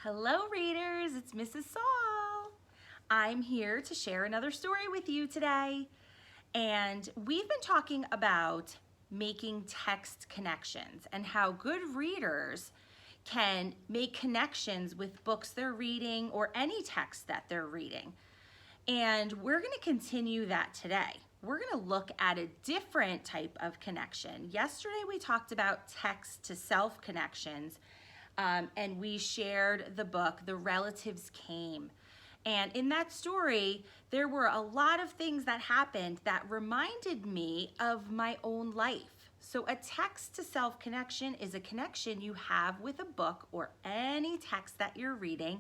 Hello readers, it's Mrs. Saul. I'm here to share another story with you today. And we've been talking about making text connections and how good readers can make connections with books they're reading or any text that they're reading. And we're going to continue that today. We're going to look at a different type of connection. Yesterday we talked about text to self connections. And we shared the book, The Relatives Came. And in that story, there were a lot of things that happened that reminded me of my own life. So a text to self connection is a connection you have with a book or any text that you're reading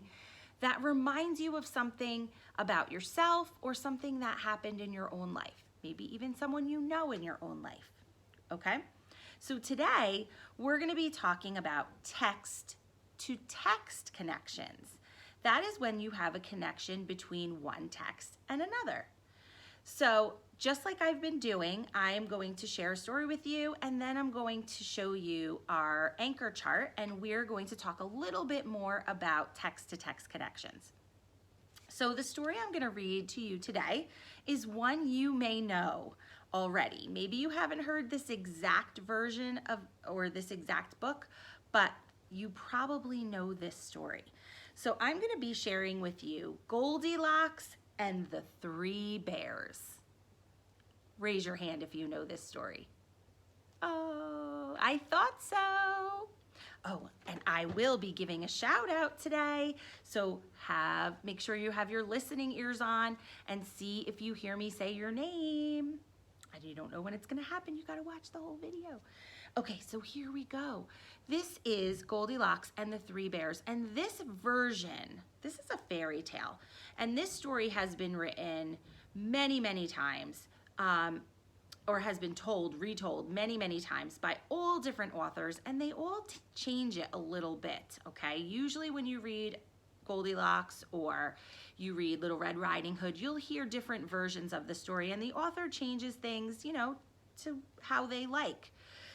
that reminds you of something about yourself or something that happened in your own life. Maybe even someone you know in your own life, okay? So today, we're going to be talking about text to text connections. That is when you have a connection between one text and another. So just like I've been doing, I am going to share a story with you, and then I'm going to show you our anchor chart, and we're going to talk a little bit more about text to text connections. So the story I'm going to read to you today is one you may know already. Maybe you haven't heard this exact version of or this exact book, but you probably know this story. So I'm going to be sharing with you Goldilocks and the Three Bears. Raise your hand if you know this story. Oh, I thought so. Oh, and I will be giving a shout out today. So make sure you have your listening ears on and see if you hear me say your name. And you don't know when it's gonna happen, you gotta watch the whole video. Okay, so here we go. This is Goldilocks and the Three Bears, and this version, this is a fairy tale, and this story has been written many, many times, or has been retold many times by all different authors, and they all change it a little bit, okay? Usually when you read Goldilocks or you read Little Red Riding Hood, you'll hear different versions of the story, and the author changes things, to how they like.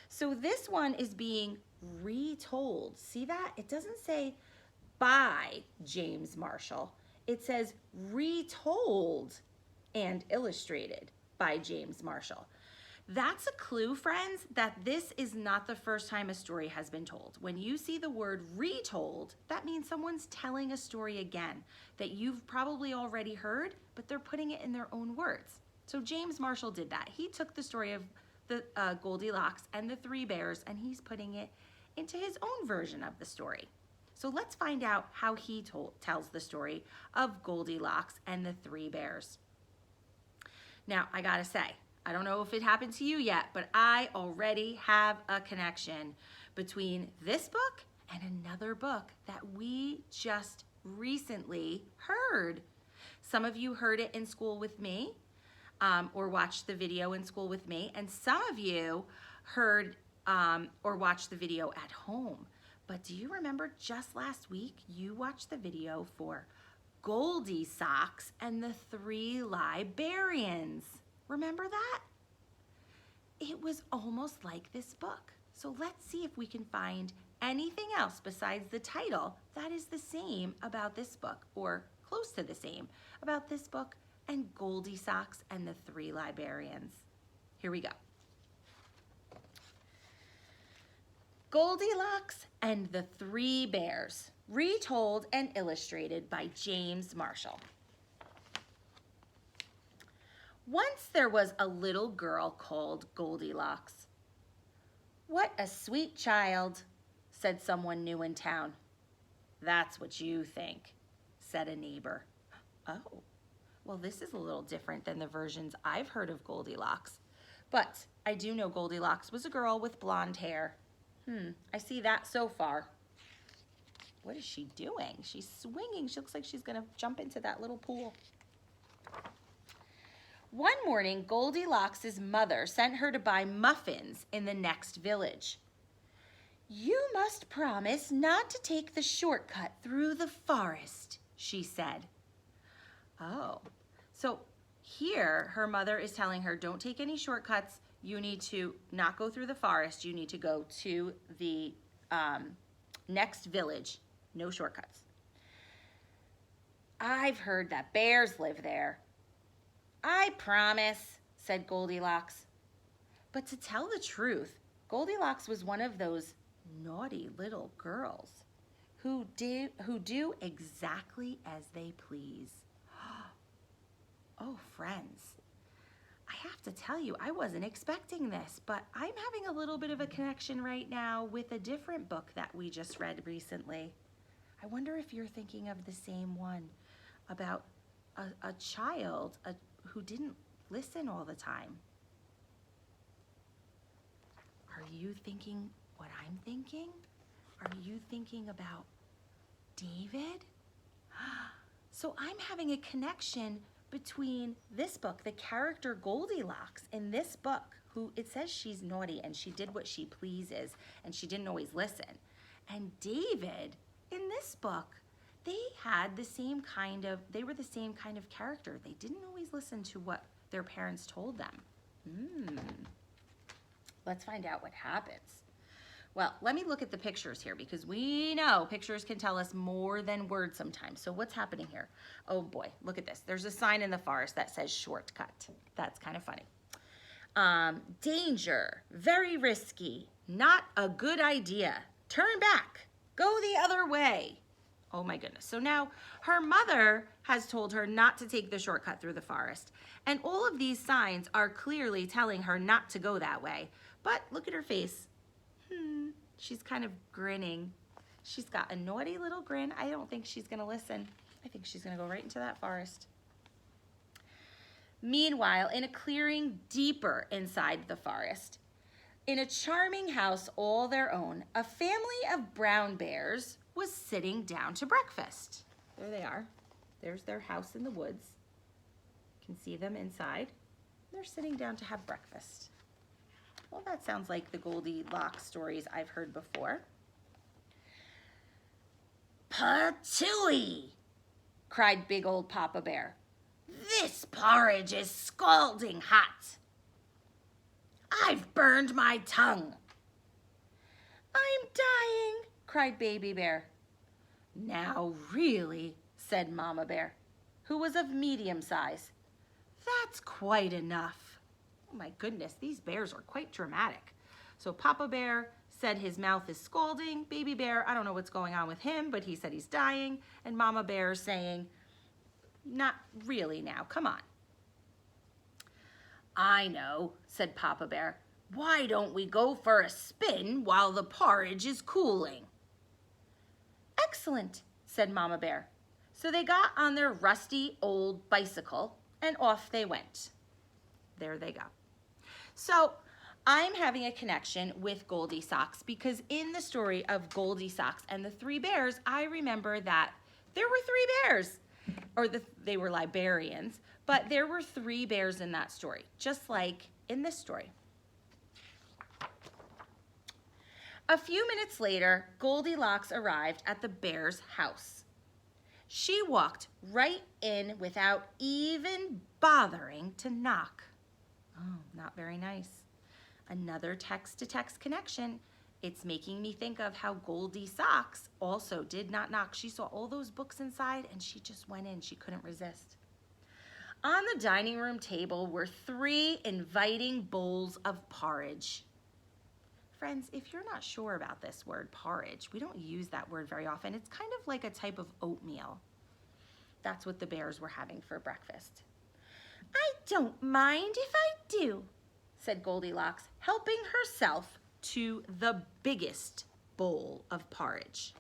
So this one is being retold. See that? It doesn't say by James Marshall. It says retold and illustrated by James Marshall. That's a clue, friends, that this is not the first time a story has been told. When you see the word retold, that means someone's telling a story again that you've probably already heard, but they're putting it in their own words. So James Marshall did that. He took the story of the Goldilocks and the Three Bears, and he's putting it into his own version of the story. So let's find out how he tells the story of Goldilocks and the Three Bears. Now, I gotta say, I don't know if it happened to you yet, but I already have a connection between this book and another book that we just recently heard. Some of you heard it in school with me, or watched the video in school with me, and some of you heard or watched the video at home. But do you remember just last week you watched the video for Goldilocks and the Three Librarians? Remember that? It was almost like this book. So let's see if we can find anything else besides the title that is the same about this book, or close to the same about this book and Goldilocks and the Three Librarians. Here we go. Goldilocks and the Three Bears, retold and illustrated by James Marshall. Once there was a little girl called Goldilocks. "What a sweet child," said someone new in town. "That's what you think," said a neighbor. Oh, well, this is a little different than the versions I've heard of Goldilocks. But I do know Goldilocks was a girl with blonde hair. I see that so far. What is she doing? She's swinging. She looks like she's gonna jump into that little pool. One morning, Goldilocks' mother sent her to buy muffins in the next village. "You must promise not to take the shortcut through the forest," she said. Oh, so here her mother is telling her, don't take any shortcuts. You need to not go through the forest. You need to go to the next village. No shortcuts. I've heard that bears live there. I promise, said Goldilocks. But to tell the truth, Goldilocks was one of those naughty little girls who do exactly as they please. Oh, friends, I have to tell you, I wasn't expecting this, but I'm having a little bit of a connection right now with a different book that we just read recently. I wonder if you're thinking of the same one about a child who didn't listen all the time. Are you thinking what I'm thinking? Are you thinking about David? So I'm having a connection between this book, the character Goldilocks in this book, who it says she's naughty and she did what she pleases and she didn't always listen. And David, in this book, they were the same kind of character. They didn't always listen to what their parents told them. Let's find out what happens. Well, let me look at the pictures here because we know pictures can tell us more than words sometimes. So what's happening here? Oh boy, look at this. There's a sign in the forest that says shortcut. That's kind of funny. Danger, very risky, not a good idea. Turn back, go the other way. Oh my goodness. So now her mother has told her not to take the shortcut through the forest. And all of these signs are clearly telling her not to go that way. But look at her face. She's kind of grinning. She's got a naughty little grin. I don't think she's gonna listen. I think she's gonna go right into that forest. Meanwhile, in a clearing deeper inside the forest, in a charming house all their own, a family of brown bears was sitting down to breakfast. There they are. There's their house in the woods. You can see them inside. They're sitting down to have breakfast. Well, that sounds like the Goldilocks stories I've heard before. "Patooey!" cried big old Papa Bear. "This porridge is scalding hot. I've burned my tongue." "I'm dying," cried Baby Bear. "Now really," said Mama Bear, who was of medium size. "That's quite enough." Oh my goodness, these bears are quite dramatic. So Papa Bear said his mouth is scalding. Baby Bear, I don't know what's going on with him, but he said he's dying. And Mama Bear saying, "Not really now, come on." "I know," said Papa Bear. "Why don't we go for a spin while the porridge is cooling?" "Excellent," said Mama Bear. So they got on their rusty old bicycle and off they went. There they go. So I'm having a connection with Goldilocks because in the story of Goldilocks and the three bears, I remember that there were three bears, or they were librarians, but there were three bears in that story, just like in this story. A few minutes later, Goldilocks arrived at the bear's house. She walked right in without even bothering to knock. Oh, not very nice. Another text-to-text connection. It's making me think of how Goldilocks also did not knock. She saw all those books inside and she just went in. She couldn't resist. On the dining room table were 3 inviting bowls of porridge. Friends, if you're not sure about this word porridge, we don't use that word very often. It's kind of like a type of oatmeal. That's what the bears were having for breakfast. "I don't mind if I do," said Goldilocks, helping herself to the biggest bowl of porridge.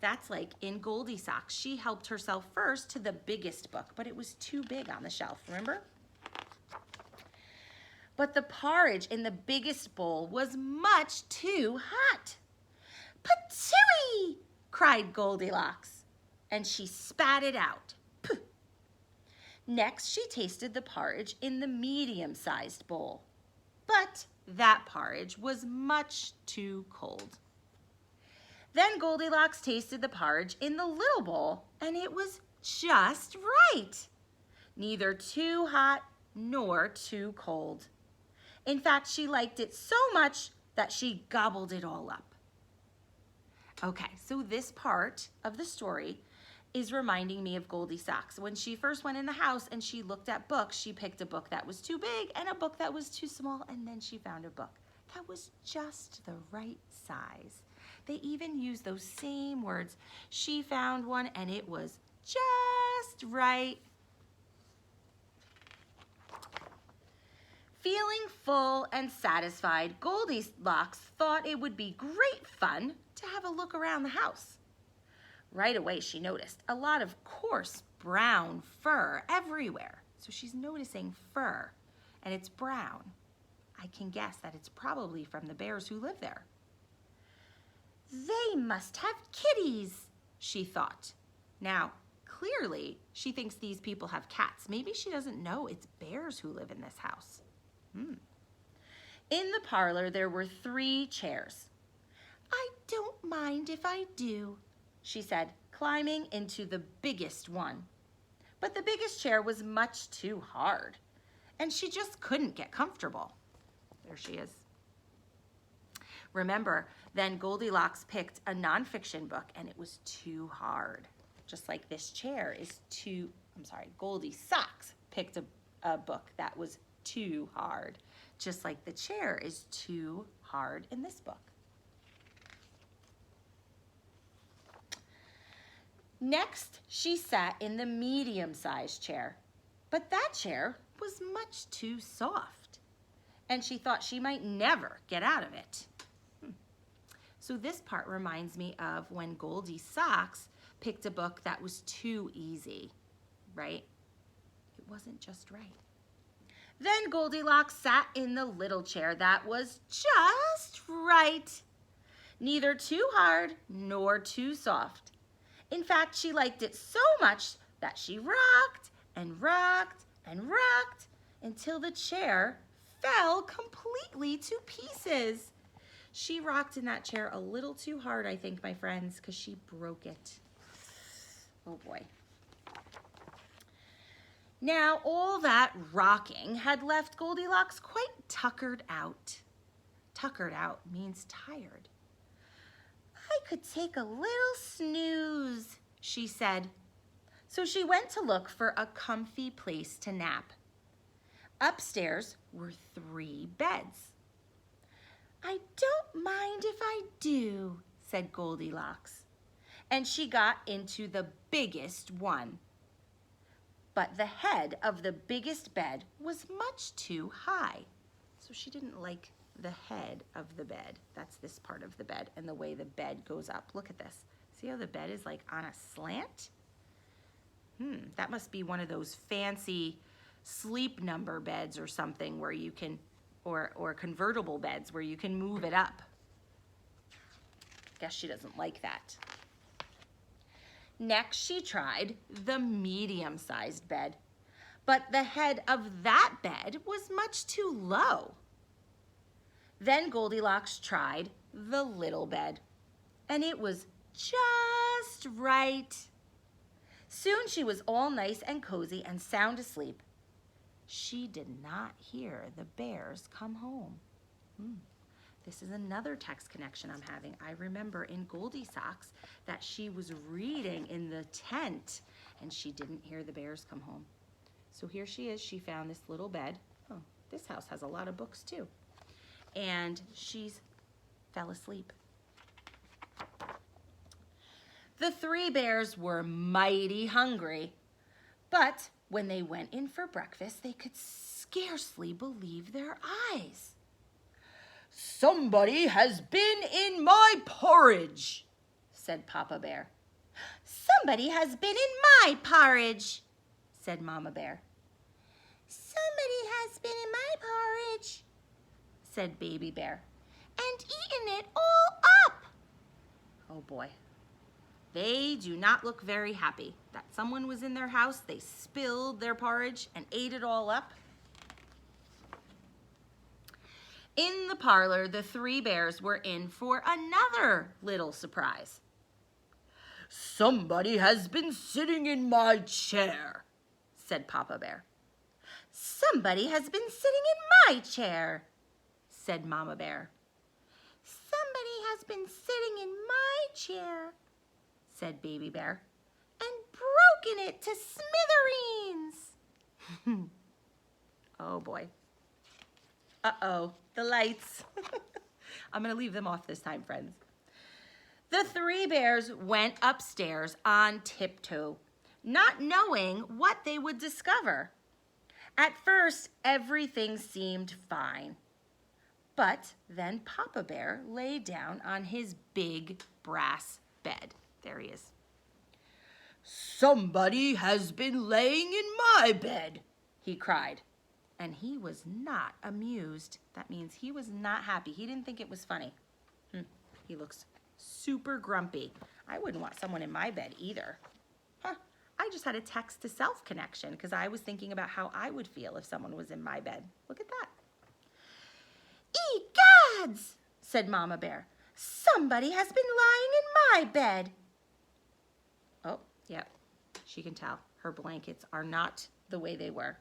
That's like in Goldilocks. She helped herself first to the biggest book, but it was too big on the shelf, remember? But the porridge in the biggest bowl was much too hot. "Patooey!" cried Goldilocks, and she spat it out. Pooh. Next, she tasted the porridge in the medium-sized bowl. But that porridge was much too cold. Then Goldilocks tasted the porridge in the little bowl, and it was just right. Neither too hot nor too cold. In fact, she liked it so much that she gobbled it all up. Okay, so this part of the story is reminding me of Goldie Socks. When she first went in the house and she looked at books, she picked a book that was too big and a book that was too small, and then she found a book that was just the right size. They even used those same words. She found one and it was just right. Feeling full and satisfied, Goldilocks thought it would be great fun to have a look around the house. Right away, she noticed a lot of coarse brown fur everywhere. So she's noticing fur, and it's brown. I can guess that it's probably from the bears who live there. They must have kitties, she thought. Now, clearly, she thinks these people have cats. Maybe she doesn't know it's bears who live in this house. In the parlor, there were 3 chairs. I don't mind if I do, she said, climbing into the biggest one. But the biggest chair was much too hard, and she just couldn't get comfortable. There she is. Remember, then Goldilocks picked a nonfiction book, and it was too hard. Just like this chair is Goldie Socks picked a book that was too hard. Just like the chair is too hard in this book. Next, she sat in the medium-sized chair, but that chair was much too soft, and she thought she might never get out of it. So this part reminds me of when Goldie Socks picked a book that was too easy, right? It wasn't just right. Then Goldilocks sat in the little chair that was just right. Neither too hard nor too soft. In fact, she liked it so much that she rocked and rocked and rocked until the chair fell completely to pieces. She rocked in that chair a little too hard, I think, my friends, because she broke it. Oh boy. Now, all that rocking had left Goldilocks quite tuckered out. Tuckered out means tired. I could take a little snooze, she said. So she went to look for a comfy place to nap. Upstairs were 3 beds. I don't mind if I do, said Goldilocks. And she got into the biggest one. But the head of the biggest bed was much too high. So she didn't like the head of the bed. That's this part of the bed and the way the bed goes up. Look at this. See how the bed is like on a slant? That must be one of those fancy sleep number beds or something where you can, or convertible beds where you can move it up. Guess she doesn't like that. Next, she tried the medium-sized bed, but the head of that bed was much too low. Then Goldilocks tried the little bed, and it was just right. Soon she was all nice and cozy and sound asleep. She did not hear the bears come home. This is another text connection I'm having. I remember in Goldie Socks that she was reading in the tent and she didn't hear the bears come home. So here she is. She found this little bed. Oh, this house has a lot of books too. And she's fell asleep. The 3 bears were mighty hungry, but when they went in for breakfast, they could scarcely believe their eyes. Somebody has been in my porridge, said Papa Bear. Somebody has been in my porridge, said Mama Bear. Somebody has been in my porridge, said Baby Bear, and eaten it all up. Oh boy. They do not look very happy that someone was in their house, they spilled their porridge and ate it all up. In the parlor, the 3 bears were in for another little surprise. Somebody has been sitting in my chair, said Papa Bear. Somebody has been sitting in my chair, said Mama Bear. Somebody has been sitting in my chair, said Baby Bear. And broken it to smithereens. Oh boy. Uh-oh, the lights. I'm gonna leave them off this time, friends. The three bears went upstairs on tiptoe, not knowing what they would discover. At first, everything seemed fine. But then Papa Bear lay down on his big brass bed. There he is. "Somebody has been laying in my bed," he cried. And he was not amused. That means he was not happy. He didn't think it was funny. He looks super grumpy. I wouldn't want someone in my bed either. I just had a text to self connection because I was thinking about how I would feel if someone was in my bed. Look at that. "Egads," said Mama Bear. "Somebody has been lying in my bed." Oh, yep. She can tell. Her blankets are not the way they were.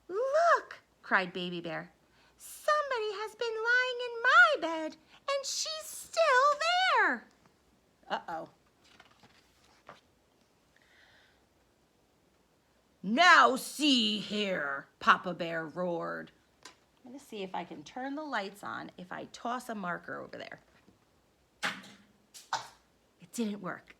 "Look," cried Baby Bear. "Somebody has been lying in my bed, and she's still there." Uh-oh. "Now see here," Papa Bear roared. I'm going to see if I can turn the lights on if I toss a marker over there. It didn't work.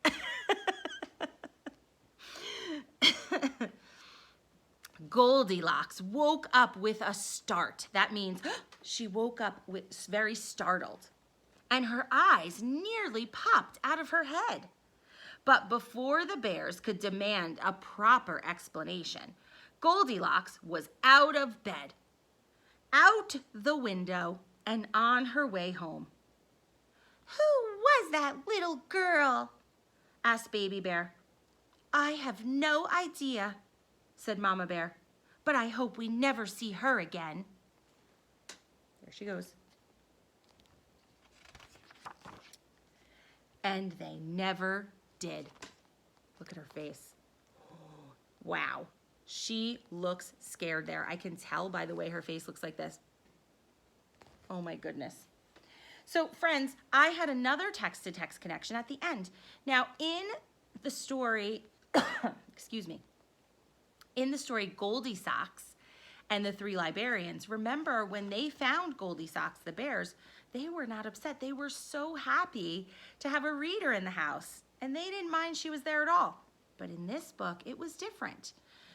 Goldilocks woke up with a start. That means she woke up very startled, and her eyes nearly popped out of her head. But before the bears could demand a proper explanation, Goldilocks was out of bed, out the window, and on her way home. "Who was that little girl?" asked Baby Bear. "I have no idea," said Mama Bear, "but I hope we never see her again." There she goes. And they never did. Look at her face. Wow. She looks scared there. I can tell by the way her face looks like this. Oh my goodness. So friends, I had another text-to-text connection at the end. Now in the story, excuse me, in the story Goldilocks and the Three Librarians, remember when they found Goldilocks, the bears, they were not upset. They were so happy to have a reader in the house, and they didn't mind she was there at all. But in this book, it was different.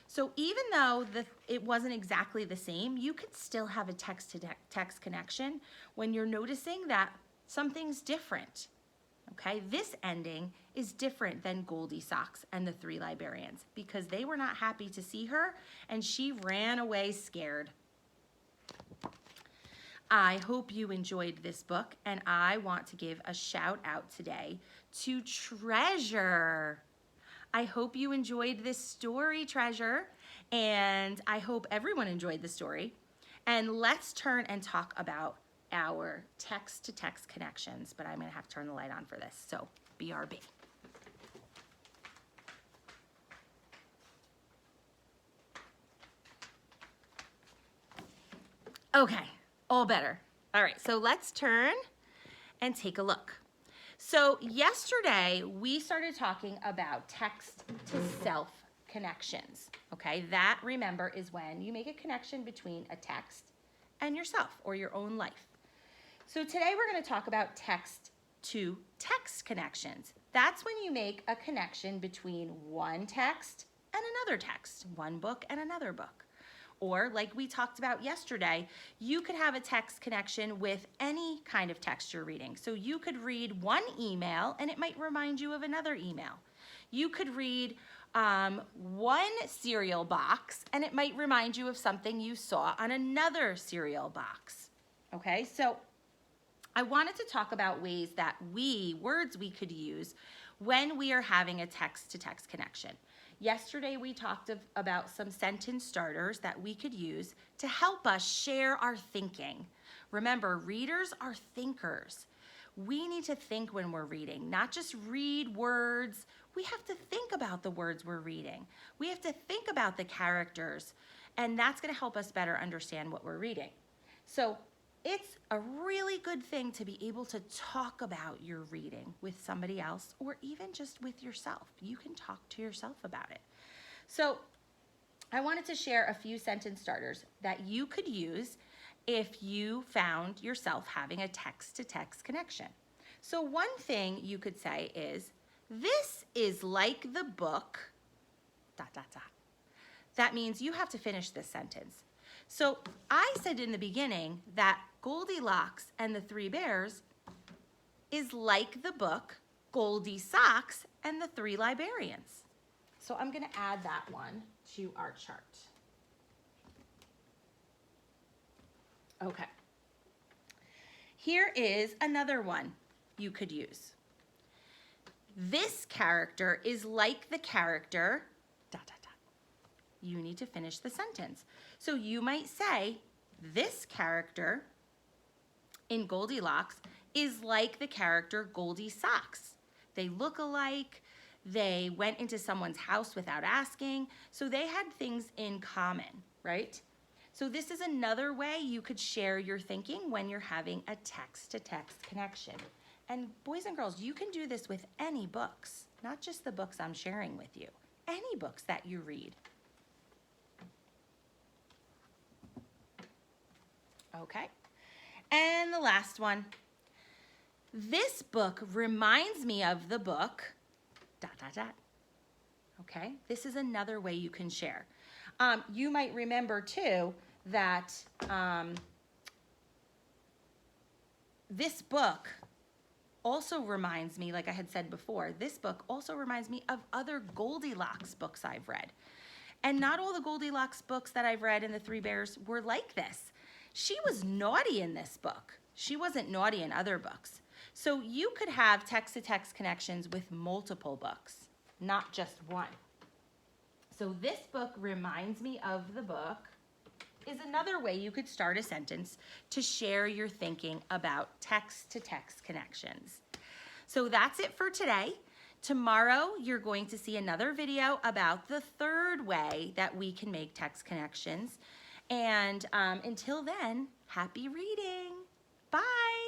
So even though it wasn't exactly the same, you could still have a text-to-text connection when you're noticing that something's different. Okay, this ending is different than Goldilocks and the Three Librarians because they were not happy to see her and she ran away scared. I hope you enjoyed this book, and I want to give a shout out today to Treasure. I hope you enjoyed this story, Treasure, and I hope everyone enjoyed the story. And let's turn and talk about our text-to-text connections, but I'm going to have to turn the light on for this, so BRB. Okay, all better. All right, so let's turn and take a look. So yesterday, we started talking about text-to-self connections, okay? That, remember, is when you make a connection between a text and yourself or your own life. So today, we're going to talk about text-to-text connections. That's when you make a connection between one text and another text, one book and another book. Or like we talked about yesterday, you could have a text connection with any kind of text you're reading. So you could read one email and it might remind you of another email. You could read one cereal box and it might remind you of something you saw on another cereal box. Okay, so I wanted to talk about ways that words we could use when we are having a text-to-text connection. Yesterday, we talked about some sentence starters that we could use to help us share our thinking. Remember, readers are thinkers. We need to think when we're reading, not just read words. We have to think about the words we're reading. We have to think about the characters, and that's going to help us better understand what we're reading. So It's a really good thing to be able to talk about your reading with somebody else or even just with yourself. You can talk to yourself about it. So I wanted to share a few sentence starters that you could use if you found yourself having a text-to-text connection. So one thing you could say is, this is like the book, ... That means you have to finish this sentence. So I said in the beginning that Goldilocks and the Three Bears is like the book Goldie Socks and the Three Librarians. So I'm going to add that one to our chart. Okay. Here is another one you could use. This character is like the character ... You need to finish the sentence. So you might say, this character in Goldilocks is like the character Goldie Socks. They look alike. They went into someone's house without asking. So they had things in common, right? So this is another way you could share your thinking when you're having a text-to-text connection. And boys and girls, you can do this with any books, not just the books I'm sharing with you. Any books that you read. Okay, and the last one. This book reminds me of the book ... Okay, this is another way you can share. You might remember too that this book also reminds me, like I had said before, this book also reminds me of other Goldilocks books I've read. And not all the Goldilocks books that I've read in the Three Bears were like this. She was naughty in this book. She wasn't naughty in other books. So you could have text-to-text connections with multiple books, not just one. So this book reminds me of the book is another way you could start a sentence to share your thinking about text-to-text connections. So that's it for today. Tomorrow, you're going to see another video about the third way that we can make text connections. And until then, happy reading. Bye.